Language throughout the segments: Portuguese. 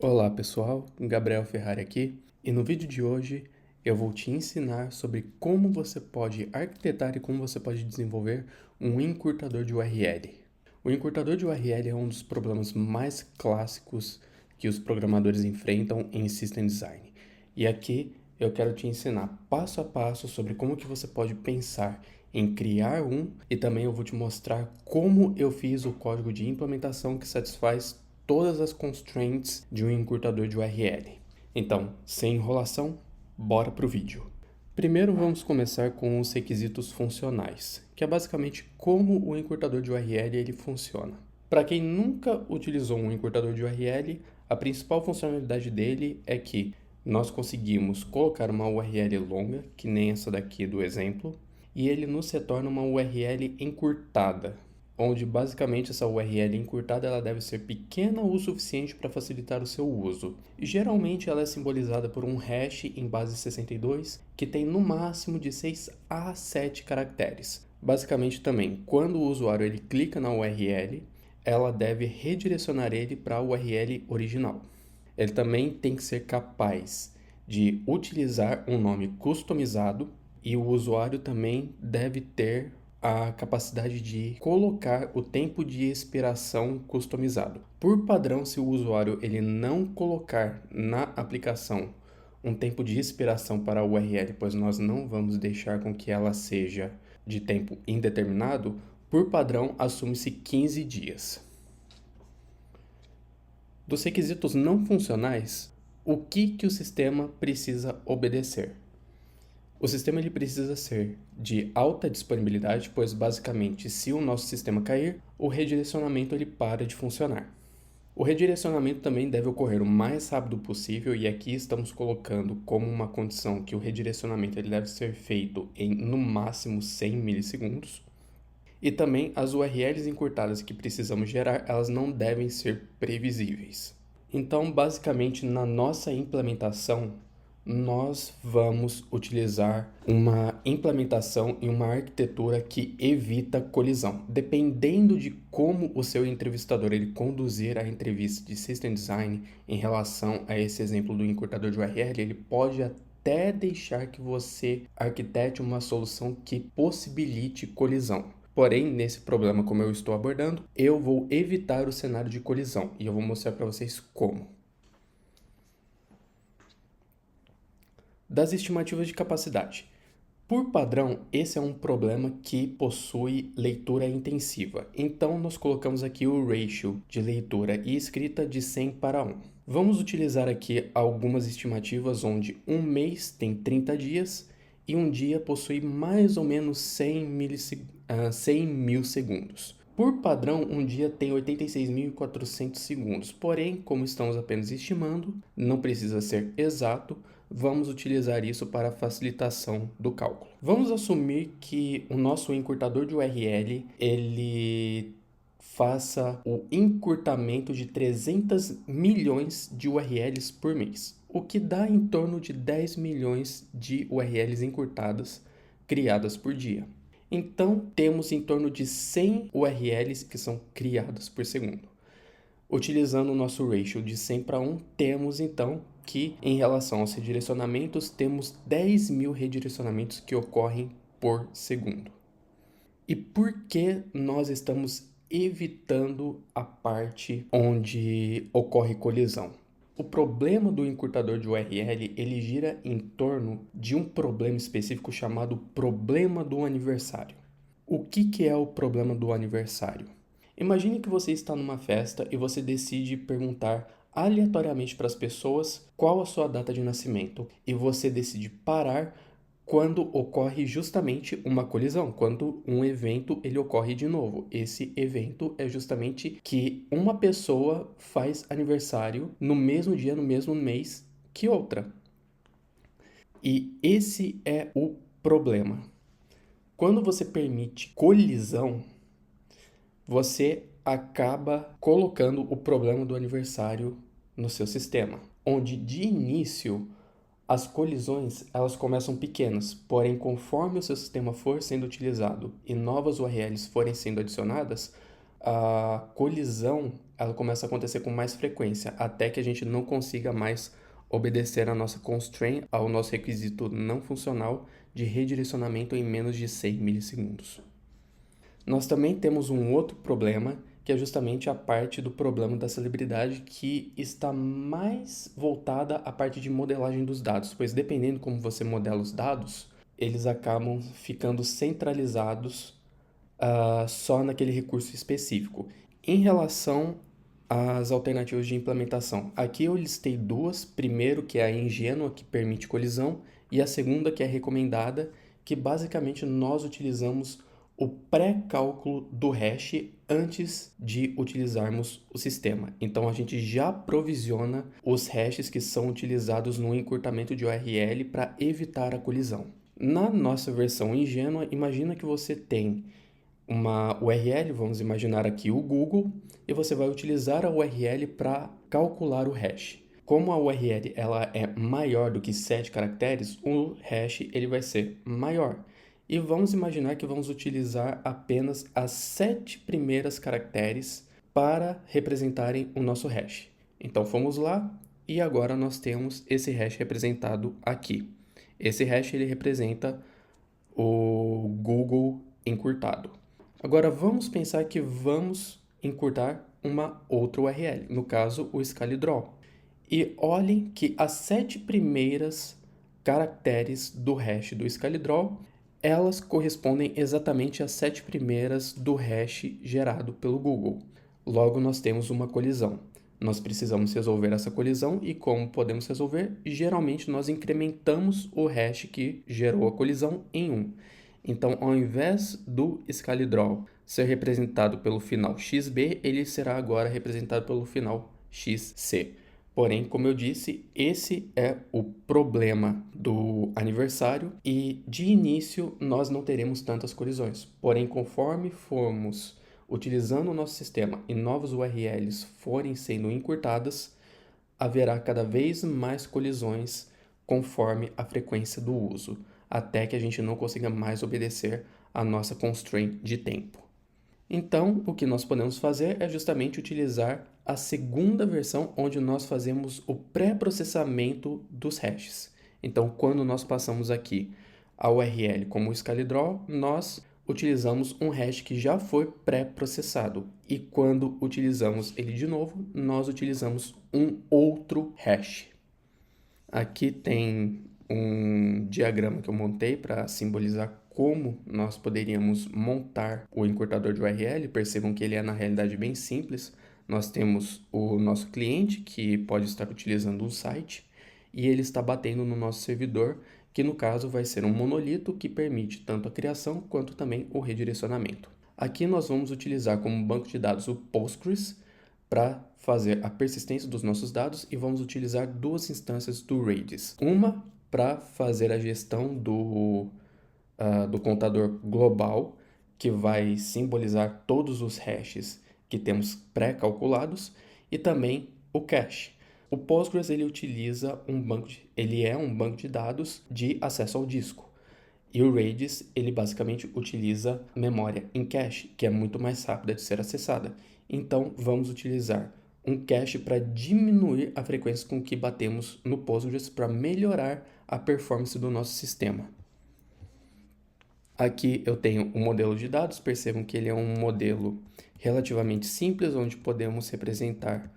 Olá pessoal, Gabriel Ferrari aqui, e no vídeo de hoje eu vou te ensinar sobre como você pode arquitetar e como você pode desenvolver um encurtador de URL. O encurtador de URL é um dos problemas mais clássicos que os programadores enfrentam em System Design. E aqui eu quero te ensinar passo a passo sobre como que você pode pensar em criar um, e também eu vou te mostrar como eu fiz o código de implementação que satisfaz todas as constraints de um encurtador de URL. Então, sem enrolação, bora pro vídeo. Primeiro vamos começar com os requisitos funcionais, que é basicamente como o encurtador de URL ele funciona. Para quem nunca utilizou um encurtador de URL, a principal funcionalidade dele é que nós conseguimos colocar uma URL longa, que nem essa daqui do exemplo, e ele nos retorna uma URL encurtada, onde basicamente essa URL encurtada ela deve ser pequena o suficiente para facilitar o seu uso. E geralmente ela é simbolizada por um hash em base 62 que tem no máximo de 6 a 7 caracteres. Basicamente também, quando o usuário ele clica na URL, ela deve redirecionar ele para a URL original. Ele também tem que ser capaz de utilizar um nome customizado e o usuário também deve ter a capacidade de colocar o tempo de expiração customizado. Por padrão, se o usuário ele não colocar na aplicação um tempo de expiração para a URL, pois nós não vamos deixar com que ela seja de tempo indeterminado, por padrão assume-se 15 dias. Dos requisitos não funcionais, o que o sistema precisa obedecer? O sistema ele precisa ser de alta disponibilidade, pois basicamente se o nosso sistema cair, o redirecionamento ele para de funcionar. O redirecionamento também deve ocorrer o mais rápido possível e aqui estamos colocando como uma condição que o redirecionamento ele deve ser feito em no máximo 100 milissegundos. E também as URLs encurtadas que precisamos gerar, elas não devem ser previsíveis. Então, basicamente, na nossa implementação, nós vamos utilizar uma implementação e uma arquitetura que evita colisão. Dependendo de como o seu entrevistador ele conduzir a entrevista de System Design em relação a esse exemplo do encurtador de URL, ele pode até deixar que você arquitete uma solução que possibilite colisão. Porém, nesse problema, como eu estou abordando, eu vou evitar o cenário de colisão e eu vou mostrar para vocês como. Das estimativas de capacidade. Por padrão, esse é um problema que possui leitura intensiva. Então, nós colocamos aqui o ratio de leitura e escrita de 100 para 1. Vamos utilizar aqui algumas estimativas onde um mês tem 30 dias e um dia possui mais ou menos 100 mil segundos. Por padrão, um dia tem 86.400 segundos, porém, como estamos apenas estimando, não precisa ser exato, vamos utilizar isso para a facilitação do cálculo. Vamos assumir que o nosso encurtador de URL, ele faça o encurtamento de 300 milhões de URLs por mês, o que dá em torno de 10 milhões de URLs encurtadas criadas por dia. Então, temos em torno de 100 URLs que são criadas por segundo. Utilizando o nosso ratio de 100 para 1, temos então que, em relação aos redirecionamentos, temos 10 mil redirecionamentos que ocorrem por segundo. E por que nós estamos evitando a parte onde ocorre colisão? O problema do encurtador de URL, ele gira em torno de um problema específico chamado problema do aniversário. O que é o problema do aniversário? Imagine que você está numa festa e você decide perguntar aleatoriamente para as pessoas qual a sua data de nascimento e você decide parar quando ocorre justamente uma colisão, quando um evento ele ocorre de novo. Esse evento é justamente que uma pessoa faz aniversário no mesmo dia, no mesmo mês que outra. E esse é o problema. Quando você permite colisão, você acaba colocando o problema do aniversário no seu sistema, onde de início as colisões elas começam pequenas, porém conforme o seu sistema for sendo utilizado e novas URLs forem sendo adicionadas, a colisão ela começa a acontecer com mais frequência, até que a gente não consiga mais obedecer a nossa constraint, ao nosso requisito não funcional de redirecionamento em menos de 100 milissegundos. Nós também temos um outro problema, que é justamente a parte do problema da celebridade, que está mais voltada à parte de modelagem dos dados, pois dependendo como você modela os dados, eles acabam ficando centralizados só naquele recurso específico. Em relação às alternativas de implementação, aqui eu listei duas. Primeiro, que é a ingênua, que permite colisão, e a segunda, que é recomendada, que basicamente nós utilizamos o pré-cálculo do hash antes de utilizarmos o sistema. Então a gente já provisiona os hashes que são utilizados no encurtamento de URL para evitar a colisão. Na nossa versão ingênua, imagina que você tem uma URL, vamos imaginar aqui o Google, e você vai utilizar a URL para calcular o hash. Como a URL ela é maior do que 7 caracteres, o hash ele vai ser maior. E vamos imaginar que vamos utilizar apenas as 7 primeiras caracteres para representarem o nosso hash. Então fomos lá e agora nós temos esse hash representado aqui. Esse hash ele representa o Google encurtado. Agora vamos pensar que vamos encurtar uma outra URL, no caso o ScaleDraw. E olhem que as 7 primeiras caracteres do hash do ScaleDraw, elas correspondem exatamente às 7 primeiras do hash gerado pelo Google. Logo nós temos uma colisão. Nós precisamos resolver essa colisão e como podemos resolver? Geralmente nós incrementamos o hash que gerou a colisão em 1. Então, ao invés do ScaleDraw ser representado pelo final XB, ele será agora representado pelo final XC. Porém, como eu disse, esse é o problema do aniversário e de início nós não teremos tantas colisões. Porém, conforme formos utilizando o nosso sistema e novas URLs forem sendo encurtadas, haverá cada vez mais colisões conforme a frequência do uso, até que a gente não consiga mais obedecer a nossa constraint de tempo. Então, o que nós podemos fazer é justamente utilizar a segunda versão, onde nós fazemos o pré-processamento dos hashes. Então, quando nós passamos aqui a URL como o ScaleDraw, nós utilizamos um hash que já foi pré-processado. E quando utilizamos ele de novo, nós utilizamos um outro hash. Aqui tem um diagrama que eu montei para simbolizar como nós poderíamos montar o encurtador de URL. Percebam que ele é na realidade bem simples. Nós temos o nosso cliente, que pode estar utilizando um site, e ele está batendo no nosso servidor, que no caso vai ser um monolito que permite tanto a criação quanto também o redirecionamento. Aqui nós vamos utilizar como banco de dados o Postgres para fazer a persistência dos nossos dados e vamos utilizar duas instâncias do Redis. Uma para fazer a gestão do contador global, que vai simbolizar todos os hashes que temos pré-calculados, e também o cache. O Postgres ele utiliza um banco de dados de acesso ao disco. E o Redis ele basicamente utiliza memória em cache, que é muito mais rápida de ser acessada. Então vamos utilizar um cache para diminuir a frequência com que batemos no Postgres para melhorar a performance do nosso sistema. Aqui eu tenho um modelo de dados, percebam que ele é um modelo relativamente simples, onde podemos representar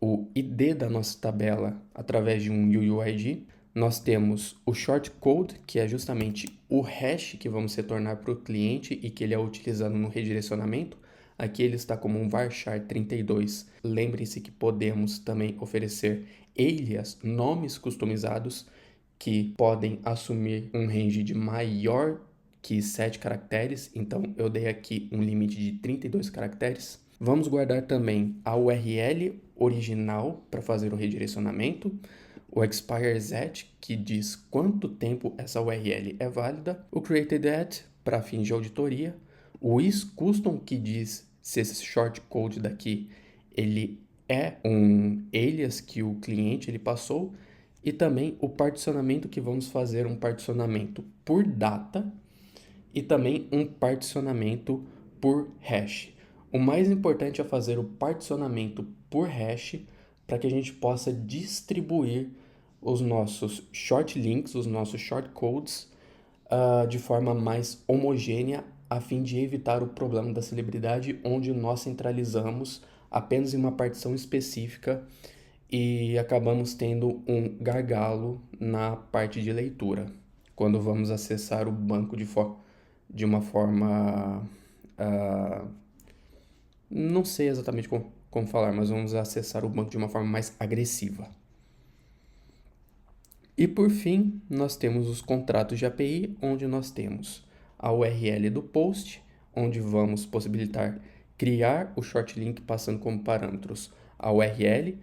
o ID da nossa tabela através de um UUID. Nós temos o shortcode, que é justamente o hash que vamos retornar para o cliente e que ele é utilizado no redirecionamento. Aqui ele está como um varchar 32. Lembrem-se que podemos também oferecer alias, nomes customizados, que podem assumir um range de maior que 7 caracteres, então eu dei aqui um limite de 32 caracteres. Vamos guardar também a URL original para fazer o redirecionamento, o expire_at, que diz quanto tempo essa URL é válida, o created_at para fins de auditoria, o isCustom, que diz se esse shortcode daqui ele é um alias que o cliente ele passou, e também o particionamento, que vamos fazer um particionamento por data e também um particionamento por hash. O mais importante é fazer o particionamento por hash para que a gente possa distribuir os nossos short links, os nossos short codes, de forma mais homogênea, a fim de evitar o problema da celebridade, onde nós centralizamos apenas em uma partição específica e acabamos tendo um gargalo na parte de leitura, quando vamos acessar o banco de uma forma. Uh, não sei exatamente como falar, mas vamos acessar o banco de uma forma mais agressiva. E por fim, nós temos os contratos de API, onde nós temos a URL do post, onde vamos possibilitar criar o short link passando como parâmetros a URL,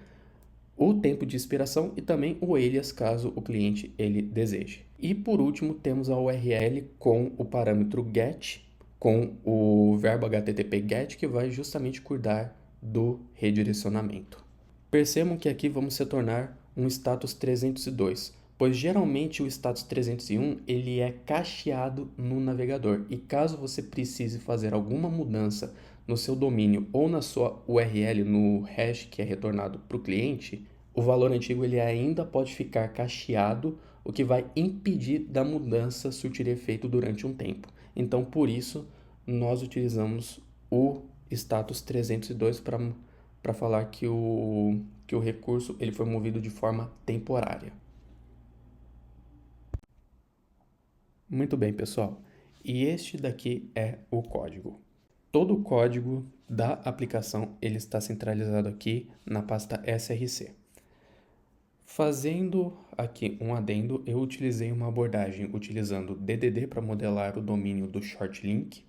o tempo de expiração e também o alias, caso o cliente ele deseje. E por último, temos a URL com o parâmetro get, com o verbo HTTP get, que vai justamente cuidar do redirecionamento. Percebam que aqui vamos retornar um status 302, pois geralmente o status 301 ele é cacheado no navegador, e caso você precise fazer alguma mudança no seu domínio ou na sua URL, no hash que é retornado para o cliente, o valor antigo ele ainda pode ficar cacheado, o que vai impedir da mudança surtir efeito durante um tempo. Então, por isso, nós utilizamos o status 302 para falar que o recurso ele foi movido de forma temporária. Muito bem, pessoal. E este daqui é o código. Todo o código da aplicação ele está centralizado aqui na pasta src. Fazendo aqui um adendo, eu utilizei uma abordagem utilizando DDD para modelar o domínio do short link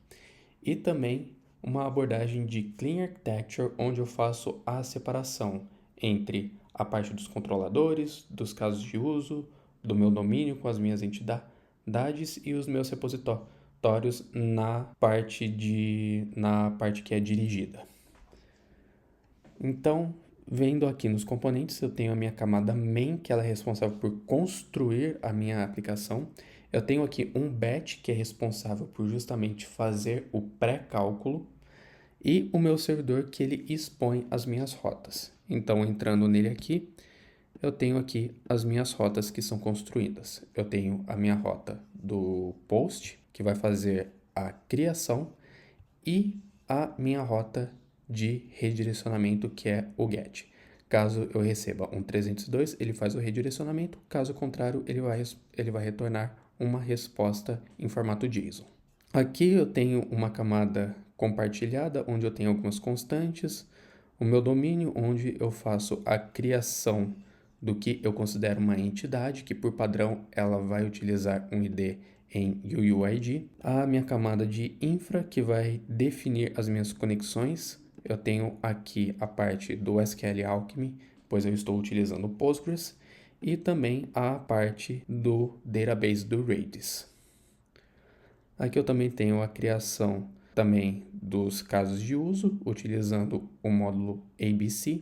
e também uma abordagem de Clean Architecture, onde eu faço a separação entre a parte dos controladores, dos casos de uso, do meu domínio com as minhas entidades e os meus repositórios na parte que é dirigida. Então, vendo aqui nos componentes, eu tenho a minha camada main, que ela é responsável por construir a minha aplicação. Eu tenho aqui um batch, que é responsável por justamente fazer o pré-cálculo, e o meu servidor, que ele expõe as minhas rotas. Então, entrando nele aqui, eu tenho aqui as minhas rotas que são construídas. Eu tenho a minha rota do post, que vai fazer a criação, e a minha rota de redirecionamento, que é o get. Caso eu receba um 302, ele faz o redirecionamento. Caso contrário, ele vai retornar uma resposta em formato JSON. Aqui eu tenho uma camada compartilhada, onde eu tenho algumas constantes, o meu domínio, onde eu faço a criação do que eu considero uma entidade, que por padrão ela vai utilizar um ID em UUID. A minha camada de infra, que vai definir as minhas conexões. Eu tenho aqui a parte do SQL Alchemy, pois eu estou utilizando o Postgres, e também a parte do database do Redis. Aqui eu também tenho a criação também dos casos de uso, utilizando o módulo ABC,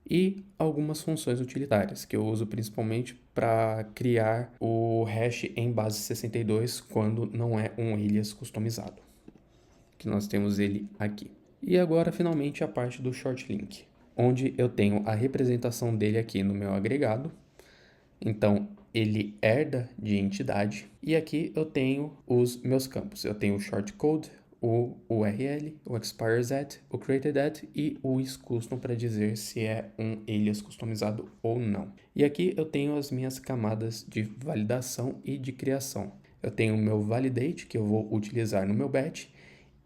e algumas funções utilitárias, que eu uso principalmente para criar o hash em base 62 quando não é um alias customizado, que nós temos ele aqui. E agora, finalmente, a parte do short link, onde eu tenho a representação dele aqui no meu agregado. Então, ele herda de entidade. E aqui eu tenho os meus campos. Eu tenho o shortcode, o URL, o expires at, o created at e o isCustom para dizer se é um alias customizado ou não. E aqui eu tenho as minhas camadas de validação e de criação. Eu tenho o meu validate, que eu vou utilizar no meu batch,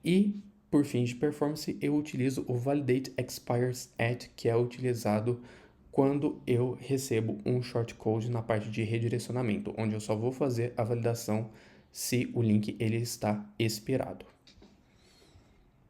e por fins de performance eu utilizo o validate expires at, que é utilizado quando eu recebo um shortcode na parte de redirecionamento, onde eu só vou fazer a validação se o link ele está expirado.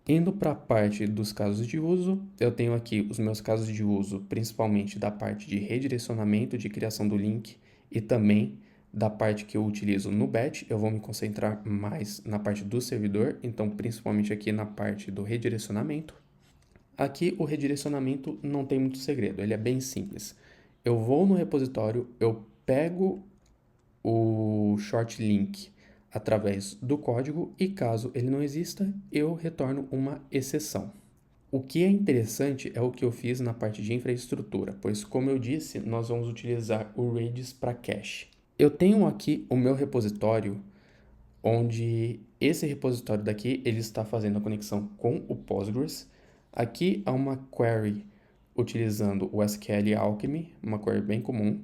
Indo para a parte dos casos de uso, eu tenho aqui os meus casos de uso, principalmente da parte de redirecionamento, de criação do link, e também da parte que eu utilizo no batch. Eu vou me concentrar mais na parte do servidor, então principalmente aqui na parte do redirecionamento. Aqui o redirecionamento não tem muito segredo, ele é bem simples. Eu vou no repositório, eu pego o short link através do código e caso ele não exista, eu retorno uma exceção. O que é interessante é o que eu fiz na parte de infraestrutura, pois como eu disse, nós vamos utilizar o Redis para cache. Eu tenho aqui o meu repositório, onde esse repositório daqui ele está fazendo a conexão com o Postgres. Aqui há uma query utilizando o SQL Alchemy, uma query bem comum.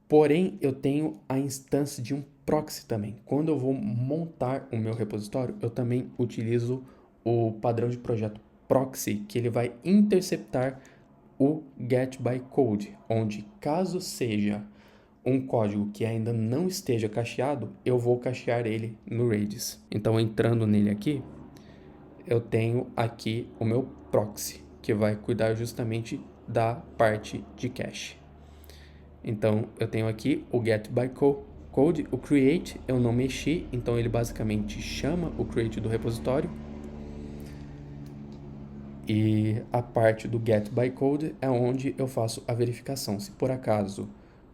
Porém, eu tenho a instância de um proxy também. Quando eu vou montar o meu repositório, eu também utilizo o padrão de projeto proxy, que ele vai interceptar o get by code, onde caso seja um código que ainda não esteja cacheado, eu vou cachear ele no Redis. Então, entrando nele aqui, eu tenho aqui o meu proxy, que vai cuidar justamente da parte de cache. Então, eu tenho aqui o get by code, o create eu não mexi, então ele basicamente chama o create do repositório. E a parte do get by code é onde eu faço a verificação. Se por acaso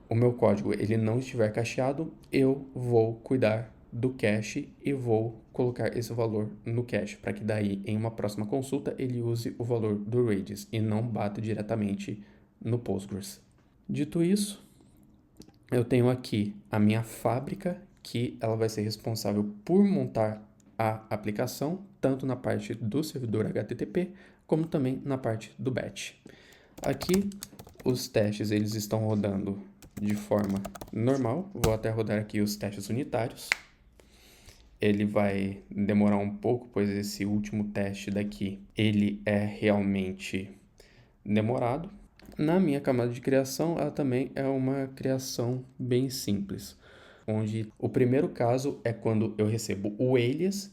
o meu código ele não estiver cacheado, eu vou cuidar do cache e vou colocar esse valor no cache, para que daí em uma próxima consulta ele use o valor do Redis e não bata diretamente no Postgres. Dito isso, eu tenho aqui a minha fábrica, que ela vai ser responsável por montar a aplicação, tanto na parte do servidor HTTP, como também na parte do batch. Aqui, os testes eles estão rodando de forma normal. Vou até rodar aqui os testes unitários. Ele vai demorar um pouco, pois esse último teste daqui, ele é realmente demorado. Na minha camada de criação, ela também é uma criação bem simples, onde o primeiro caso é quando eu recebo o alias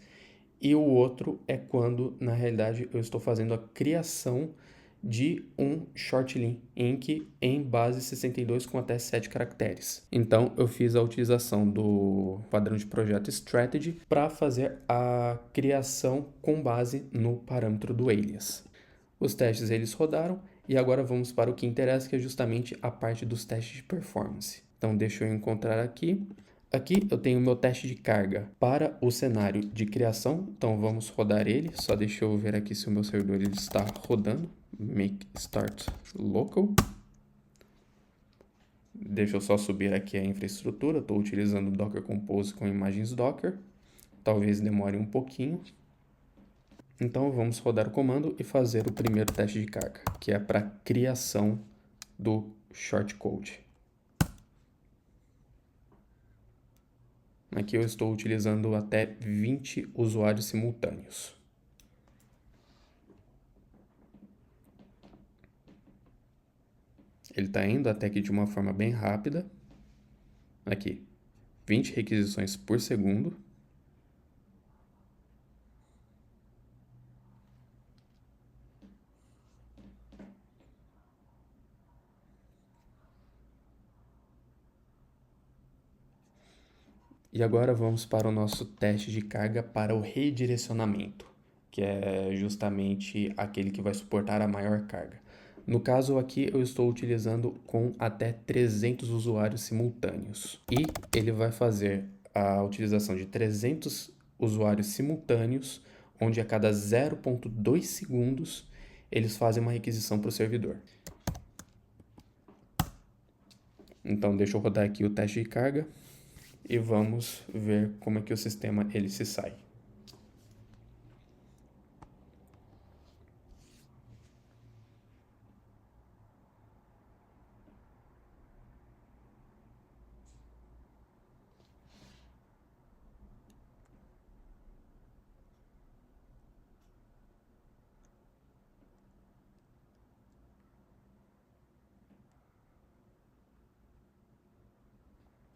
e o outro é quando, na realidade, eu estou fazendo a criação de um shortlink em base 62 com até 7 caracteres. Então, eu fiz a utilização do padrão de projeto strategy para fazer a criação com base no parâmetro do alias. Os testes eles rodaram e agora vamos para o que interessa, que é justamente a parte dos testes de performance. Então, deixa eu encontrar aqui. Aqui eu tenho o meu teste de carga para o cenário de criação, então vamos rodar ele. Só deixa eu ver aqui se o meu servidor ele está rodando. Make start local. Deixa eu só subir aqui a infraestrutura. Estou utilizando o Docker Compose com imagens Docker. Talvez demore um pouquinho. Então vamos rodar o comando e fazer o primeiro teste de carga, que é para criação do shortcode. Aqui eu estou utilizando até 20 usuários simultâneos. Ele está indo até aqui de uma forma bem rápida. Aqui, 20 requisições por segundo. E agora vamos para o nosso teste de carga para o redirecionamento, que é justamente aquele que vai suportar a maior carga. No caso aqui eu estou utilizando com até 300 usuários simultâneos e ele vai fazer a utilização de 300 usuários simultâneos, onde a cada 0,2 segundos eles fazem uma requisição para o servidor. Então deixa eu rodar aqui o teste de carga e vamos ver como é que o sistema ele se sai.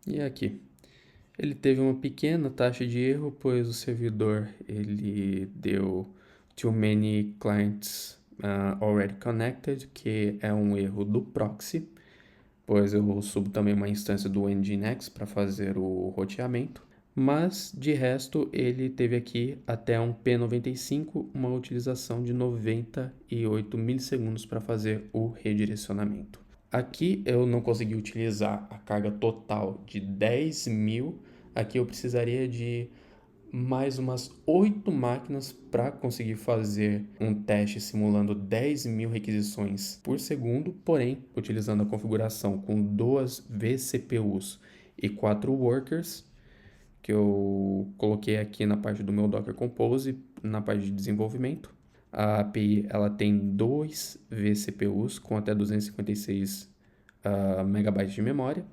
E aqui, ele teve uma pequena taxa de erro, pois o servidor ele deu too many clients already connected, que é um erro do proxy, pois eu subo também uma instância do Nginx para fazer o roteamento. Mas, de resto, ele teve aqui até um P95, uma utilização de 98 milissegundos para fazer o redirecionamento. Aqui eu não consegui utilizar a carga total de 10.000. Aqui eu precisaria de mais umas 8 máquinas para conseguir fazer um teste simulando 10.000 requisições por segundo, porém, utilizando a configuração com 2 vCPUs e 4 workers, que eu coloquei aqui na parte do meu Docker Compose, na parte de desenvolvimento. A API ela tem 2 vCPUs com até 256 megabytes de memória.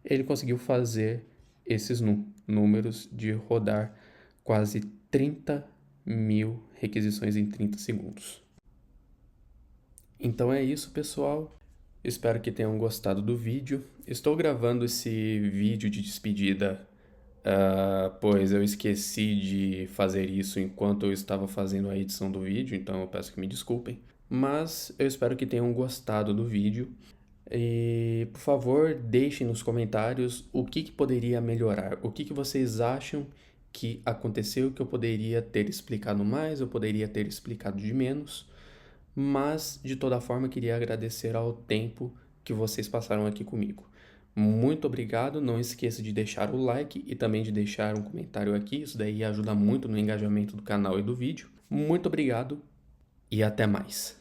Ele conseguiu fazer esses números de rodar quase 30.000 requisições em 30 segundos. Então é isso, pessoal. Espero que tenham gostado do vídeo. Estou gravando esse vídeo de despedida, pois eu esqueci de fazer isso enquanto eu estava fazendo a edição do vídeo, então eu peço que me desculpem. Mas eu espero que tenham gostado do vídeo. E, por favor, deixem nos comentários o que poderia melhorar, o que vocês acham que aconteceu, que eu poderia ter explicado mais, eu poderia ter explicado de menos, mas, de toda forma, queria agradecer ao tempo que vocês passaram aqui comigo. Muito obrigado, não esqueça de deixar o like e também de deixar um comentário aqui, isso daí ajuda muito no engajamento do canal e do vídeo. Muito obrigado e até mais.